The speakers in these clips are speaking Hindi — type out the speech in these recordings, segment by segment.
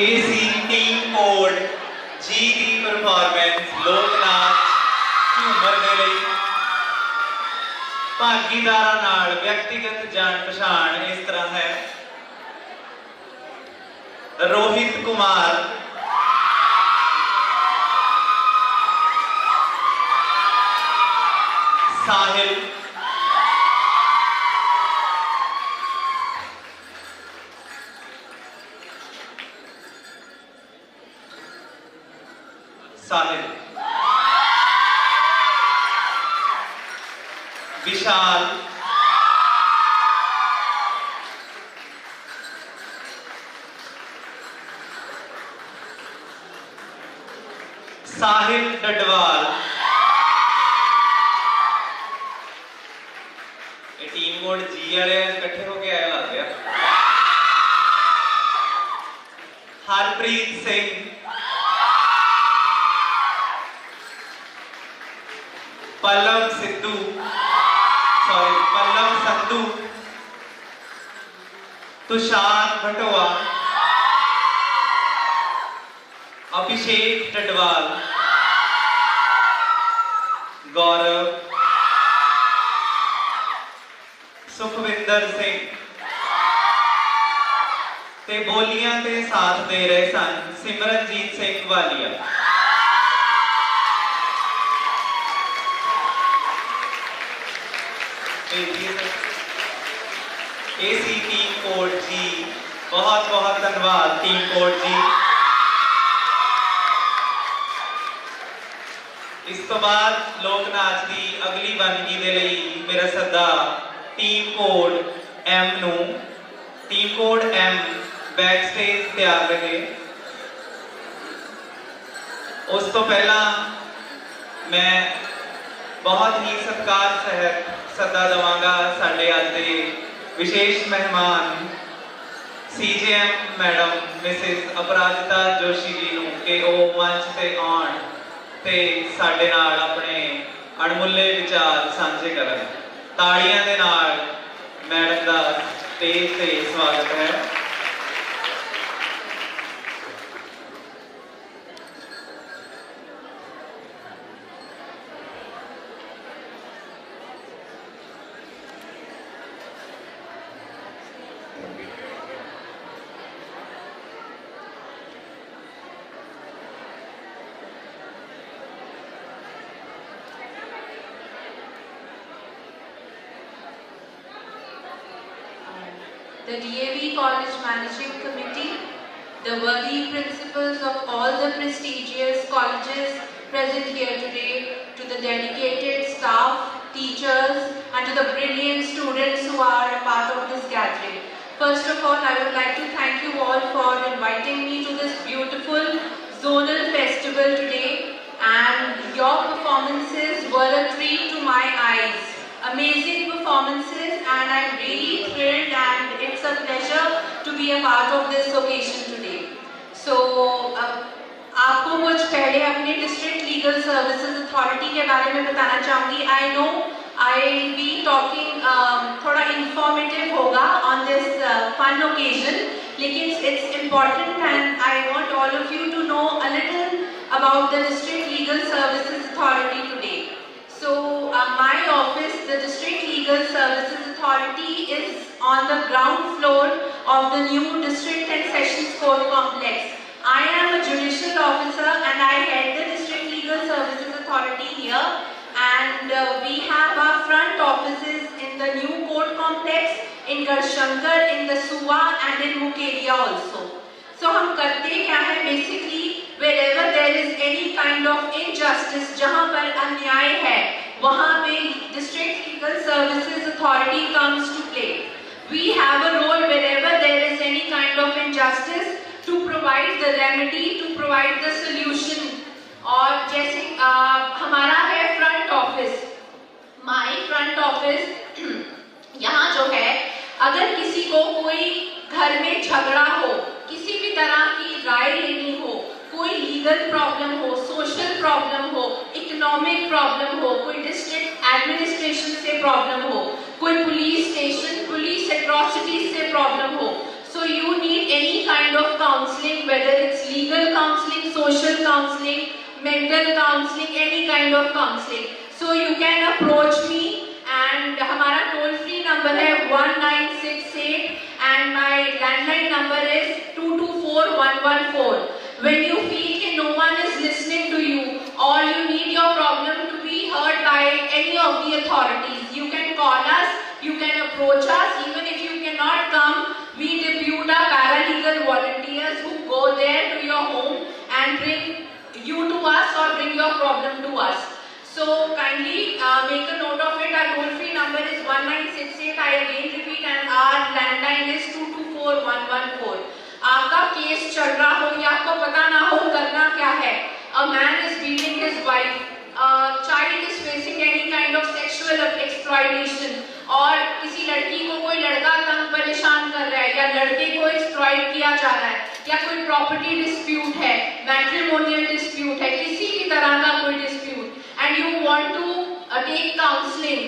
एसी टीम कोड जी की परफॉर्मेंस लोक नाच झूमर दे लई भागीदारां नाल व्यक्तिगत जान पछाण इस तरह है। रोहित कुमार, साहिल, विशाल, साहिल डडवाल, टीम कोड जी वाले इकट्ठे होके आए लग गया। हरप्रीत सिंह, पल्लव सिद्धू, पल्लव संधू, तुषार भटोआ, अभिषेक डडवाल, गौरव, सुखविंदर सिंह ते बोलियां ते साथ दे रहे सन सिमरनजीत सिंह वालिया। एसी टीम कोड जी, बहुत बहुत धन्यवाद टीम कोड जी। इस तो बाद लोक नाच की अगली वनगी दे लई मेरा सदा टीम कोड एम नू, team code am back stage तैयार रहे। उस तो पहला मैं बहुत ही सत्कार सहित सदा देवांगा साडे अज दे विशेष मेहमान सीजेएम मैडम मिसिस अपराजिता जोशी जी नूं कि वो मंच ते आउण ते साडे नाल अपने अणमुल्ले विचार सांझे करन। ताड़ियां दे नाल मैडम दा स्टेज ते स्वागत है। The DAV College Managing Committee, the worthy principals of all the prestigious colleges present here today, to the dedicated staff, teachers, and to the brilliant students who are a part of this gathering. First of all, I would like to thank you all for inviting me to this beautiful zonal festival today, and your performances were a treat to my eyes. Amazing performances, and I'm really thrilled and it's a pleasure to be a part of this occasion today. So, आपको कुछ पहले अपने डिस्ट्रिक्ट लीगल सर्विसेज अथॉरिटी के बारे में बताना चाहूँगी। I know I'll be talking थोड़ा informative होगा on this fun occasion, लेकिन it's important and I want all of you to know a little about the district legal services authority today. So my office, the District Legal Services Authority, is on the ground floor of the new District and Sessions Court complex. I am a judicial officer and I head the District Legal Services Authority here, and we have our front offices in the new court complex, in Garshankar, in the Suva and in Mukeria also. So हम करते क्या है, basically wherever there is any kind of injustice, जहाँ पर अन्याय है, वहाँ पे District Legal Services Authority comes to play. We have a role wherever there is any kind of injustice to provide the remedy, to provide the solution. और जैसे हमारा है front office, my front office यहाँ जो है, अगर किसी को कोई घर में झगड़ा हो, किसी भी तरह की राय लेनी हो, कोई लीगल प्रॉब्लम हो, सोशल प्रॉब्लम हो, इकोनॉमिक प्रॉब्लम हो, कोई डिस्ट्रिक्ट एडमिनिस्ट्रेशन से प्रॉब्लम हो, कोई पुलिस स्टेशन, पुलिस एट्रॉसिटीज से प्रॉब्लम हो, सो you need any kind of counseling, whether it's legal counseling, social counseling, mental counseling, any kind of counseling. So you can approach me, and हमारा टोल फ्री नंबर है 1968 and my landline number is 224114. When you feel that no one is listening to you or you need your problem to be heard by any of the authorities, you can call us, you can approach us. Even if you cannot come, we depute our paralegal volunteers who go there to your home and bring you to us or bring your problem to us. So kindly make a note of it. Our toll-free number is 1968. I again repeat, and our landline is 224114. आपका केस चल रहा हो या आपको पता ना हो करना क्या है. A man is beating his wife. A child is facing any kind of sexual exploitation. और किसी लड़की को कोई लड़का तंग परेशान कर रहा है, या लड़के को एक्सप्लॉइट किया जा रहा है, या कोई प्रॉपर्टी डिस्प्यूट है, मैट्रिमोनियल डिस्प्यूट है, किसी भी तरह का कोई dispute, and you want to take counseling,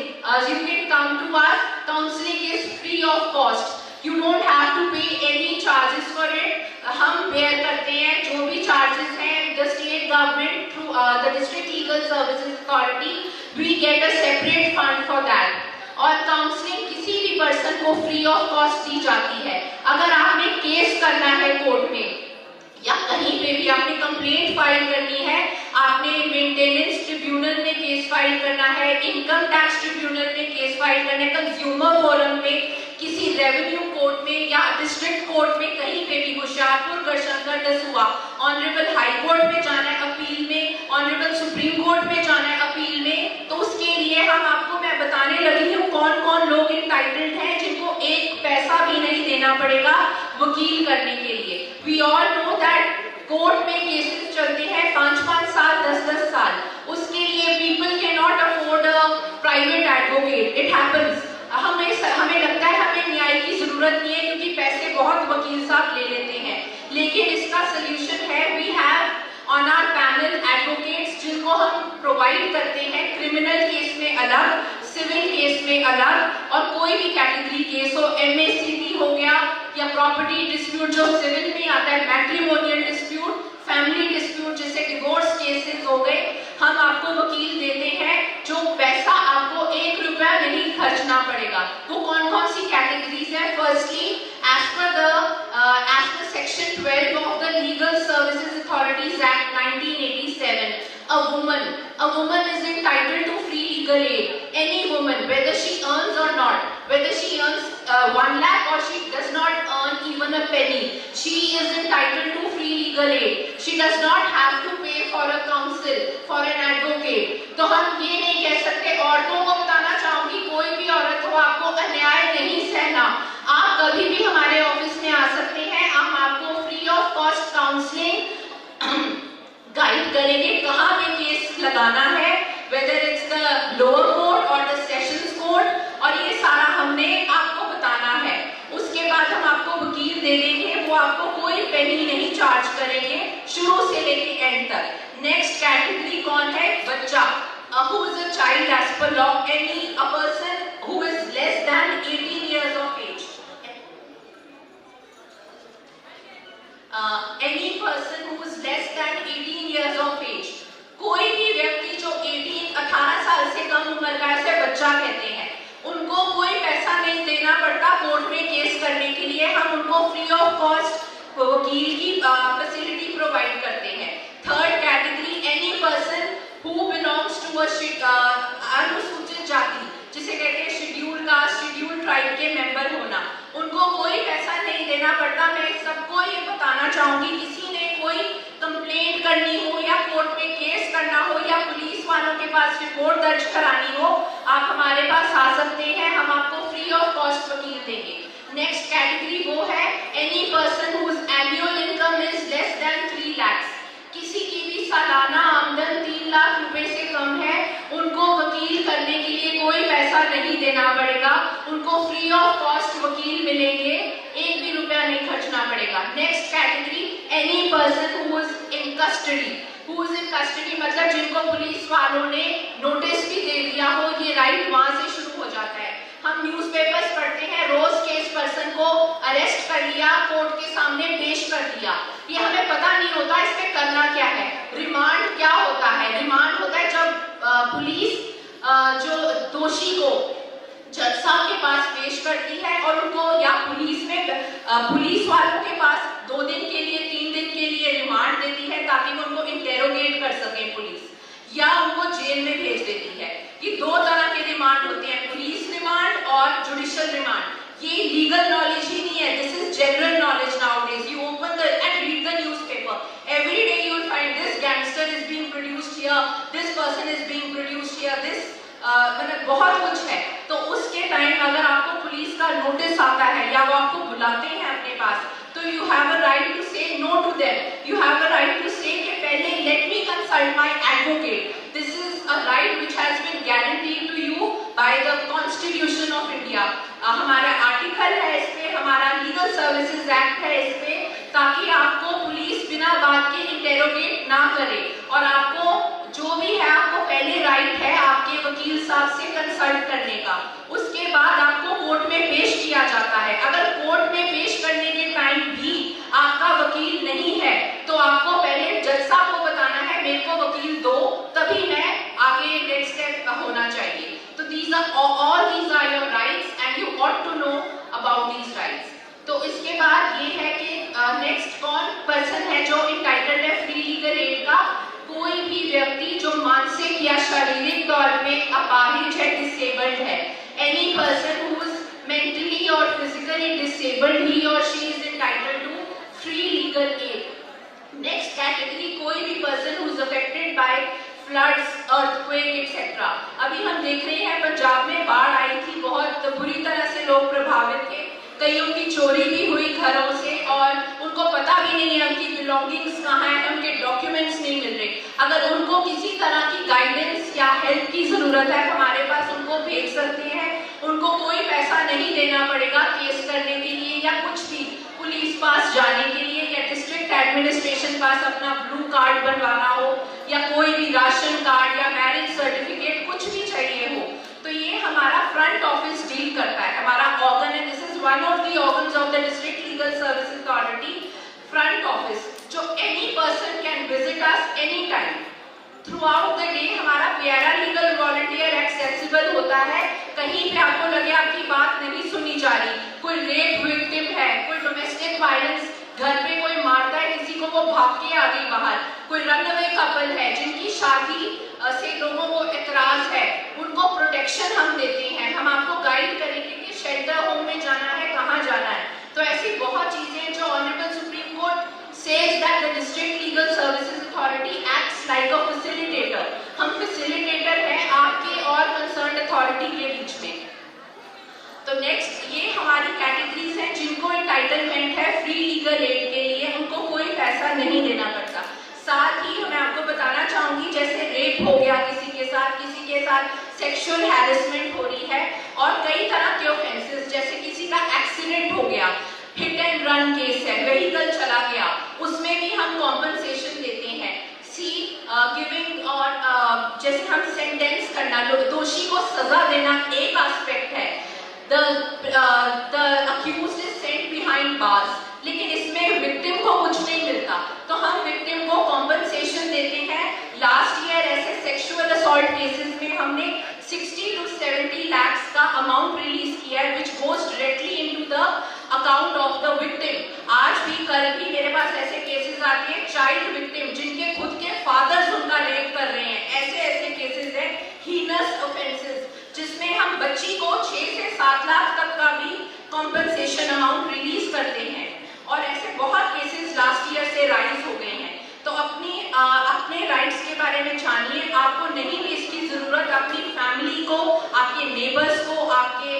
you can come to us. Counseling is free of cost. You don't have to pay any charges for it. हम bear करते हैं जो भी charges हैं. The state government through the district legal services authority, we get a separate fund for that. और काउंसलिंग किसी भी पर्सन को फ्री ऑफ कॉस्ट दी जाती है. अगर आपने केस करना है कोर्ट में या कहीं पे भी आपने कंप्लेंट फाइल करनी है, आपने मेंटेनेंस ट्रिब्यूनल में केस फाइल करना है, इनकम टैक्स ट्रिब्यूनल में केस फाइल करना है, कंज्यूमर फोरम में, किसी रेवेन्यू कोर्ट में या डिस्ट्रिक्ट कोर्ट में, कहीं पे भी, Hoshiarpur, Garhshankar, Dasuya, honourable high court में जाना है अपील में, ऑनरेबल सुप्रीम कोर्ट में जाना है अपील में, तो उसके लिए हम आपको, मैं बताने लगी हूँ कौन कौन लोग इंटाइटल्ड हैं जिनको एक पैसा भी नहीं देना पड़ेगा वकील करने के लिए. We all know that court में केसेस चलते हैं 5-5 साल, 10-10 साल. उसके लिए people can not afford a private advocate. It happens. हमें लगता है हमें न्याय की जरूरत नहीं है क्योंकि पैसे बहुत वकील साहब ले लेते हैं, लेकिन इसका सोल्यूशन है. We have on our panel advocates जिनको हम प्रोवाइड करते हैं क्रिमिनल केस में अलग, सिविल केस में अलग, और कोई भी कैटेगरी केस हो, MACT हो गया या प्रॉपर्टी डिस्प्यूट जो सिविल में आता है, मैट्रिमोनियल डिस्प्यूट, फैमिली डिस्प्यूट जैसे डिवोर्स केसेस हो गए, हम आपको वकील देते हैं जो पैसा आपको 1 रुपया नहीं खर्चना पड़ेगा. वो कौन कौन सी कैटेगरीज है? Firstly, as per section 12 of the legal services authorities act 1987, a woman is entitled to free legal aid. Any woman, whether she earns or not, whether she earns 1 lakh or she does not earn even a penny, she is entitled to free legal aid. She does not have to pay for a counsel, for an advocate. तो हम ये नहीं कह सकते. औरतों को बताना चाहूंगी, कोई भी औरत हो, आपको अन्याय नहीं सहना. आप कभी भी हमारे ऑफिस में आ सकते हैं. हम आपको free of cost counselling guide करेंगे कहाँ पे केस लगाना है, whether it's the lower court और द सेशंस कोर्ट, और ये सारा हमने आपको बताना है. उसके बाद हम आपको वकील दे देंगे, वो आपको कोई पेनी नहीं चार्ज करेंगे शुरू से लेके एंड तक. नेक्स्ट कैटेगरी कौन है? बच्चा. Who is a child as per law? Any a person who is less than 18 years of age. Any person who is less than 18 years of age. कोई भी व्यक्ति जो 18 साल से कम उम्र का, ऐसे बच्चा कहते हैं, उनको कोई पैसा नहीं देना पड़ता कोर्ट में केस करने के लिए. हम उनको फ्री ऑफ कॉस्ट वकील की फैसिलिटी प्रोवाइड करते हैं. Third category, any person who belongs to अनुसूचित जाति, जिसे कहते हैं शेड्यूल्ड कास्ट, शेड्यूल्ड ट्राइब के मेंबर होना, उनको कोई पैसा नहीं देना पड़ता. मैं सबको ये बताना चाहूंगी, किसी ने कोई कंप्लेंट करनी हो या कोर्ट में केस करना हो या पुलिस वालों के पास रिपोर्ट दर्ज करानी हो, आप हमारे पास आ सकते हैं. हम आपको फ्री ऑफ कॉस्ट वकील देंगे. नेक्स्ट कैटेगरी वो है any person whose annual income is less than 3 lakhs. किसी की भी सालाना आमदन 3 लाख रुपए से कम है, उनको वकील करने के लिए कोई पैसा नहीं देना पड़ेगा. उनको फ्री ऑफ कॉस्ट वकील मिलेंगे, 1 भी रुपया नहीं खर्चना पड़ेगा. Next category, any person who is in custody. Who is in custody मतलब जिनको पुलिस वालों ने नोटिस भी दे दिया हो. ये राइट वहां से शुरू हो जाता है. हम न्यूज़पेपर्स पढ़ते हैं, रोज केस पर्सन को अरेस्ट कर लिया, कोर्ट के सामने पेश कर दिया। ये हमें पता नहीं होता इस पे करना क्या है। रिमांड क्या होता है? रिमांड होता है जब पुलिस जो दोषी को जज साहब के पास पेश करती है और उनको, या पुलिस वालों के पास 2 दिन के लिए 3 दिन के लिए रिमांड देती है ताकि वो उनको इंटेरोगेट कर सके पुलिस, या उनको जेल में भेज देती है। ये 2 तरह के रिमांड होते हैं, पुलिस रिमांड और जुडिशियल रिमांड। ये लीगल नॉलेज ही नहीं है, this is general knowledge nowadays. You open the end read the newspaper, every day you will find this gangster is being produced here, this person is being produced here, this मतलब बहुत कुछ है। तो उसके टाइम अगर आपको पुलिस का नोटिस आता है या वो आपको बुलाते हैं अपने पास, तो you have a right to say no to them. You have a right to say कि पहले let me consult my advocate. This is a right which has been guaranteed to you by the constitution of India. हमारा आर्टिकल है इस पे, हमारा लीगल सर्विसेज एक्ट है इस पे, ताकि आपको पुलिस बिना बात के इंटेरोगेट ना करे। और आपको जो भी है, आपको पहले राइट है आपके वकील साहब से कंसल्ट करने का। उसके बाद आपको कोर्ट में पेश किया जाता है। अगर कोर्ट में पेश करने के टाइम भी आपका वकील नहीं है तो आपको पहले जज साहब को बताना है मेरे को वकील दो, तभी मैं आगे नेक्स्ट स्टेप होना चाहिए। तो these are your rights and you ought to know about these rights। तो इसके बाद ये है कि नेक्स्ट कौन पर्सन है जो इंटाइटल्ड है फ्री लीगल एड का? कोई भी व्यक्ति जो मानसिक या शारीरिक तौर पे अपाहिज है, डिसेबल्ड है। Any person who is mentally और फिजिकली डिसेबल्ड, ही और she is entitled to free legal aid. Next category, कोई भी person who is affected by floods, earthquake etcetera. अभी हम देख रहे हैं पंजाब में बाढ़ आई थी, बहुत बुरी तरह से लोग प्रभावित थे, कईयों की चोरी भी हुई घरों से और उनको पता भी नहीं है उनकी बिलोंगिंग्स कहाँ है, उनके डॉक्यूमेंट्स नहीं मिल रहे। अगर उनको किसी तरह की गाइडेंस या हेल्प की जरूरत है हमारे पास उनको भेज सकते हैं। उनको कोई पैसा नहीं देना पड़ेगा केस करने के लिए या कुछ भी, पुलिस पास जाने के लिए या डिस्ट्रिक्ट एडमिनिस्ट्रेशन पास अपना ब्लू कार्ड बनवाना हो या कोई भी राशन कार्ड या मैरिज सर्टिफिकेट कुछ भी चाहिए हो, तो ये हमारा फ्रंट ऑफिस डील करता है। हमारा ऑर्गन है, this is one of the organs of the district legal services authority, front office, जो any person can visit us any time throughout the day. हमारा प्यारा लीगल वॉलंटियर एक्सेसिबल होता है। कहीं पे आपको लगे आपकी बात नहीं सुनी जा रही, कोई रेप विक्टिम है, कोई डोमेस्टिक वायलेंस, घर पे कोई मारता है किसी को, वो भाग के आ गई बाहर, कोई रनअवे कपल है जिनकी शादी से लोगों को एतराज है, उनको प्रोटेक्शन हम देते हैं। हम आपको गाइड करेंगे कि शेल्टर होम में जाना है, कहाँ जाना है। तो ऐसी बहुत चीजें जो honourable supreme court says that the district legal services authority acts like a facilitator। हम facilitator हैं आपके और concerned authority के बीच में। तो नेक्स्ट ये हमारी कैटेगरीज हैं जिनको एंटाइटलमेंट है फ्री लीगल एड के लिए, उनको कोई पैसा नहीं देना पड़ता। साथ ही मैं आपको बताना चाहूंगी, जैसे रेप हो गया किसी के साथ सेक्सुअल हैरेसमेंट हो रही है और कई तरह के ऑफेंसेस, जैसे किसी का एक्सीडेंट हो गया, हिट एंड रन केस है, व्हीकल चला गया, उसमें भी हम कॉम्पनसेशन देते हैं। गिविंग और जैसे हम सेंटेंस करना, दोषी को सजा देना एक एस्पेक्ट है, the accused is sent behind bars, लेकिन इसमें विक्टिम को कुछ नहीं मिलता, तो हम विक्टिम को कॉम्पनसेशन देते हैं। लास्ट ईयर ऐसे सेक्सुअल असॉल्ट केसेस में हमने 60 to 70 lakhs का अमाउंट रिलीज किया है, which goes directly into the account of the victim। आज भी कल भी मेरे पास ऐसे केसेस आते हैं, चाइल्ड विक्टिम जिनके खुद के फादर्स उनका रेप कर रहे हैं, ऐसे केसेस हैं, हीनस ऑफेंसेस, जिसमें हम बच्ची को 6 से 7 लाख तक का भी कॉम्पनसेशन अमाउंट रिलीज करते हैं। और ऐसे बहुत केसेस लास्ट ईयर से राइज हो गए हैं। तो अपने राइट्स के बारे में जानिए, आपको नहीं भी इसकी जरूरत, अपनी फैमिली को, आपके नेबर्स को, आपके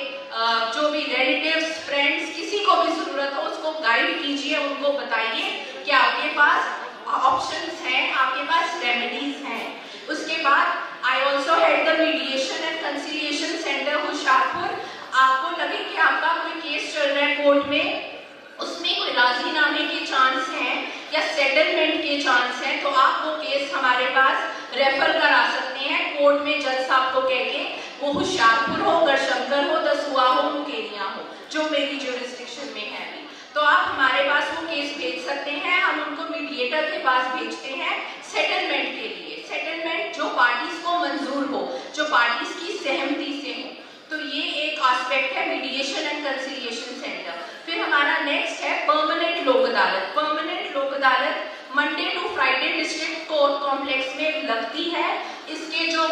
जो भी रिलेटिव्स, फ्रेंड्स, किसी को भी जरूरत हो उसको गाइड कीजिए, उनको बताइए कि आपके पास ऑप्शंस हैं, आपके पास रेमेडीज हैं। उसके बाद I also head the mediation and conciliation centre Hoshiarpur. आपको लगे कि आपका कोई केस चल रहा है कोर्ट में, उसमें कोई राजीनामे के चांस हैं या सेटलमेंट के चांस हैं, तो आप वो केस हमारे पास रेफर करा सकते हैं कोर्ट में जज साहब को कह के, वो होशियारपुर हो, गढ़शंकर हो, दसुआ हो, मुकेरिया हो, जो मेरी ज्यूरिसडिक्शन आस्पेक्ट है मीडिएशन एंड कंसिलिएशन सेंटर। फिर हमारा नेक्स्ट है परमानेंट लोक अदालत। Permanent Lok Adalat Monday to Friday district court complex में लगती है। इसके जो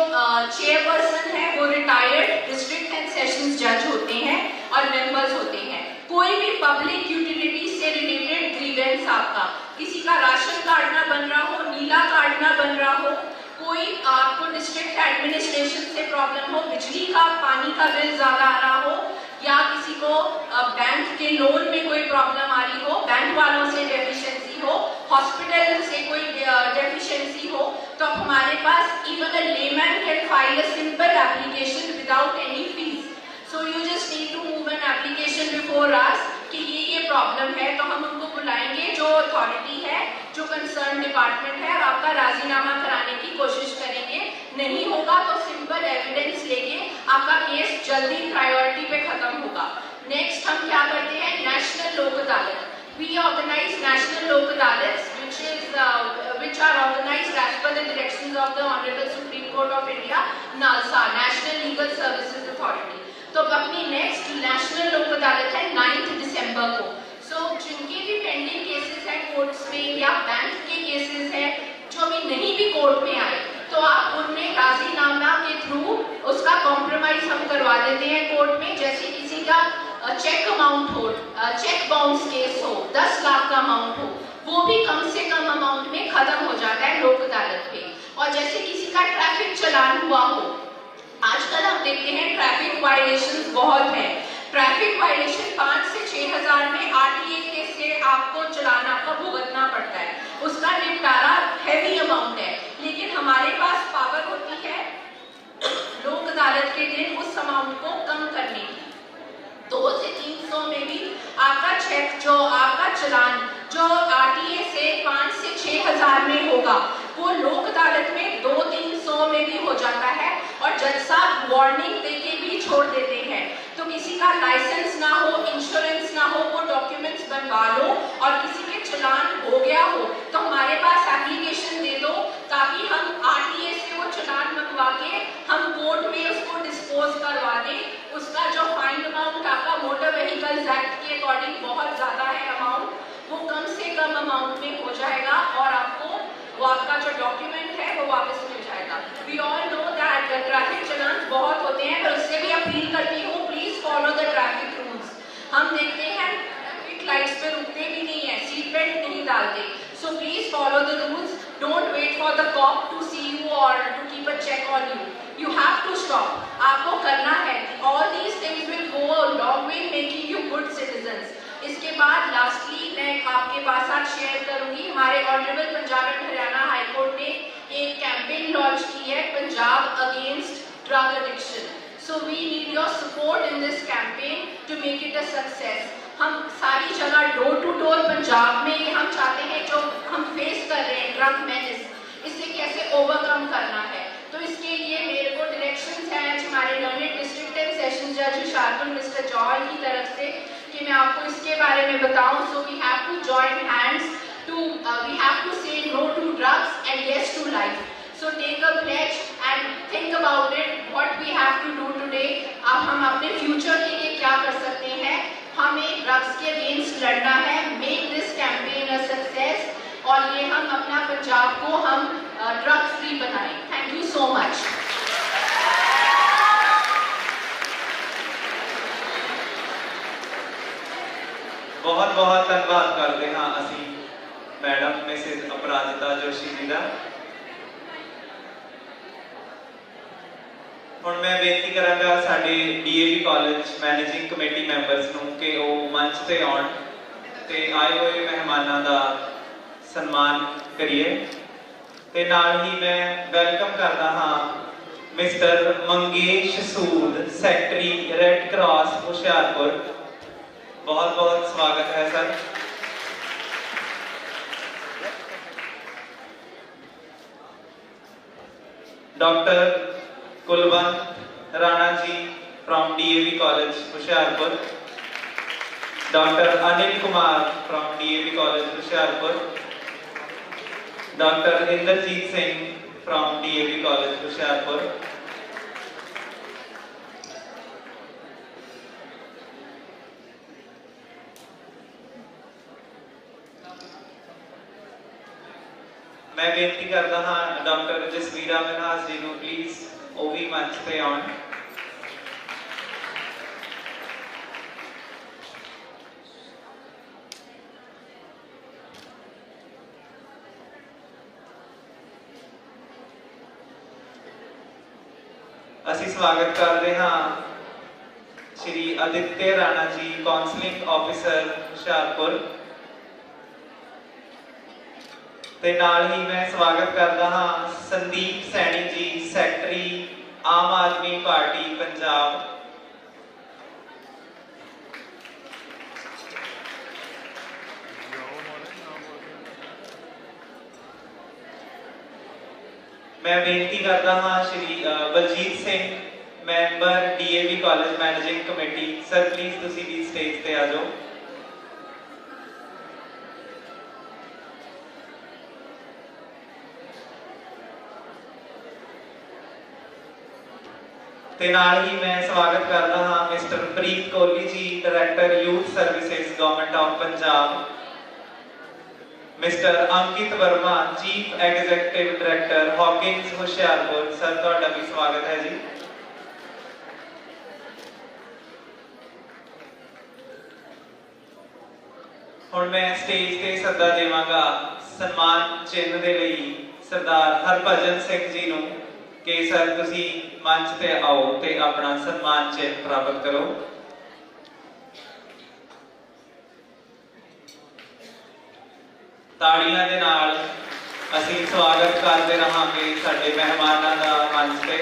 चेयरपर्सन है वो रिटायर्ड डिस्ट्रिक्ट एंड सेशंस जज होते हैं और मेंबर्स होते हैं। कोई भी पब्लिक यूटिलिटी से रिलेटेड ग्रीवेंस, आपका किसी का राशन कार्ड ना बन रहा हो, नीला कार्ड ना बन रहा हो, कोई आपको डिस्ट्रिक्ट एडमिनिस्ट्रेशन से प्रॉब्लम हो, बिजली का पानी का बिल ज्यादा आ रहा हो, या किसी को बैंक के लोन में कोई प्रॉब्लम आ रही हो, बैंक वालों से डेफिशिएंसी हो, हॉस्पिटल से कोई डेफिशिएंसी हो, तो अब हमारे पास even a layman can file a simple application without any fees. So you just need to move an application before us कि ये प्रॉब्लम है, तो हम उनको बुलाएंगे जो अथॉरिटी है, जो कंसर्न डिपार्टमेंट है, और आपका राजीनामा कराने की कोशिश करेंगे। नहीं होगा तो सिंपल एविडेंस लेके आपका केस जल्दी प्रायोरिटी पे खत्म होगा। नेक्स्ट हम क्या करते हैं, नेशनल लोक अदालत। We organize national lok adalats which are organized as per the directions of the Honorable Supreme Court of India, NALSA, National Legal Services Authority। तो अपनी नेक्स्ट नेशनल लोक अदालत है 9 दिसंबर को। सो जिनके भी पेंडिंग केसेस हैं कोर्ट्स में या बैंक के केसेस हैं जो अभी नहीं भी कोर्ट में आए, तो आप उनमें राजीनामा के थ्रू उसका कॉम्प्रोमाइज हम करवा देते हैं कोर्ट में। जैसे किसी का चेक अमाउंट हो, चेक बाउंस केस हो, 10 लाख का अमाउंट हो, वो भी कम से कम अमाउंट में खत्म हो जाता है लोक अदालत पे। और जैसे किसी का ट्रैफिक चलान हुआ हो, आजकल हम देखते हैं ट्रैफिक वायलेशंस बहुत है। ट्रैफिक वायलेशन 5 से 6 हजार में RTA केस से आपको चलान आपका भुगतना पड़ता है, उसका निपटारा हैवी अमाउंट है। लेकिन हमारे पास पावर होती है लोक अदालत के दिन उस अमाउंट को कम करने की। 2 से 300 में भी आपका चेक, जो आपका चलान जो RTA से 5 से 6 हजार में होगा, वो लोक अदालत में 200-300 में भी हो जाता है। और जज साहब वार्निंग देके भी छोड़ देते हैं। तो किसी का लाइसेंस ना हो, इंश्योरेंस ना हो, वो डॉक्यूमेंट्स बनवा लो, और किसी के चलान हो गया हो तो हमारे पास एप्लीकेशन दे दो, ताकि हम RTA से वो चलान मंगवा के हम कोर्ट में उसको डिस्पोज करवा दें। उसका जो फाइन अमाउंट आपका मोटर व्हीकल्स एक्ट के अकॉर्डिंग बहुत ज्यादा है अमाउंट, वो कम से कम अमाउंट में हो जाएगा और आपको वो आपका जो डॉक्यूमेंट है वो वापस मिल जाएगा। We all know that traffic चलान बहुत होते हैं, पर उससे भी अपील करती हूँ, please follow the traffic rules. हम देखते हैं ट्रैफिक लाइट्स पे रुकते भी नहीं है, सीट बेल्ट नहीं डालते। So please follow the rules, don't wait for the cop to see you or to keep a check on you. You have to stop, आपको करना है। All these things will go a long way making you good citizens। इसके बाद लास्टली मैं आपके पास आज शेयर करूंगी, हमारे honourable Punjab and Haryana high court ने एक कैंपेन लॉन्च की है, Punjab against drug addiction. So we need your support in this campaign to make it a success. हम सारी जगह डोर टू डोर पंजाब में ये हम चाहते हैं, जो हम फेस कर रहे हैं ड्रग मेनेस, इसे कैसे ओवरकम करना है। तो इसके लिए मेरे को डायरेक्शंस हैं हमारे लर्नेड डिस्ट्रिक्ट एंड सेशन जज हुशियारपुर मिस्टर जॉय की तरफ से कि मैं आपको इसके बारे में बताऊं। So we have to join hands to we have to say no to drugs and yes to life. So take a pledge and think about it, what we have to do today. अब हम अपने फ्यूचर के लिए क्या कर सकते हैं, हमें ड्रग्स के अगेंस्ट लड़ना है। Make this campaign a success, और ये हम अपना पंजाब को हम ड्रग फ्री बनाएं। Thank you so much. बहुत बहुत धन्यवाद करते हाँ असी मैडम मिसेस अपराजिता जोशी जी का। ਹੁਣ मैं बेनती करांगा साडे DAV college managing committee members नूं कि ਉਹ मंच ते आउण ते आए हुए मेहमानां दा सन्मान करिए। ते नाल ही मैं वेलकम करदा हाँ mister Mangesh Sood, secretary red cross Hoshiarpur. बहुत बहुत स्वागत है sir. Doctor Kulwant Rana ji from DAV college Hoshiarpur, doctor Anil Kumar from DAV college Hoshiarpur, doctor Inderjit Singh from DAV college Hoshiarpur, मैं बेनती करता हाँ डॉक्टर जसवीरा मनहास जी को प्लीज वो भी मंच पे आउण। ਅਸੀਂ ਸਵਾਗਤ ਕਰਦੇ ਹਾਂ श्री आदित्य राणा जी काउंसलिंग ऑफिसर हुशियारपुर ते नाल ही मैं स्वागत करता हाँ संदीप सैनी जी सैकटरी आम आदमी पार्टी पंजाब। मैं बेनती करता हाँ Shri Baljit Singh member DAV college managing committee sir please तुसी भी स्टेज पे आ जाओ। ते नाल ही मैं स्वागत करता हाँ mister Preet Kohli ji director youth services government of Punjab, mister Ankit Verma chief executive director Hawkins Hoshiarpur sir तुहाडा भी स्वागत है जी। ਹੁਣ मैं स्टेज ਤੇ ਸੱਦਾ ਦੇਵਾਂਗਾ ਸਨਮਾਨ ਚਿੰਨ੍ਹ ਦੇ ਲਈ ਸਰਦਾਰ ਹਰਭਜਨ ਸਿੰਘ ਜੀ ਨੂੰ ਕਿ ਸਰ ਤੁਸੀਂ ਮੰਚ ਤੇ ਆਓ ਤੇ ਆਪਣਾ ਸਨਮਾਨ ਚਿੰਨ੍ਹ ਪ੍ਰਾਪਤ ਕਰੋ। ਤਾੜੀਆਂ ਦੇ ਨਾਲ ਅਸੀਂ ਸਵਾਗਤ ਕਰਦੇ ਰਹਾਂਗੇ ਸਾਡੇ ਮਹਿਮਾਨਾਂ ਦਾ ਮੰਚ ਤੇ।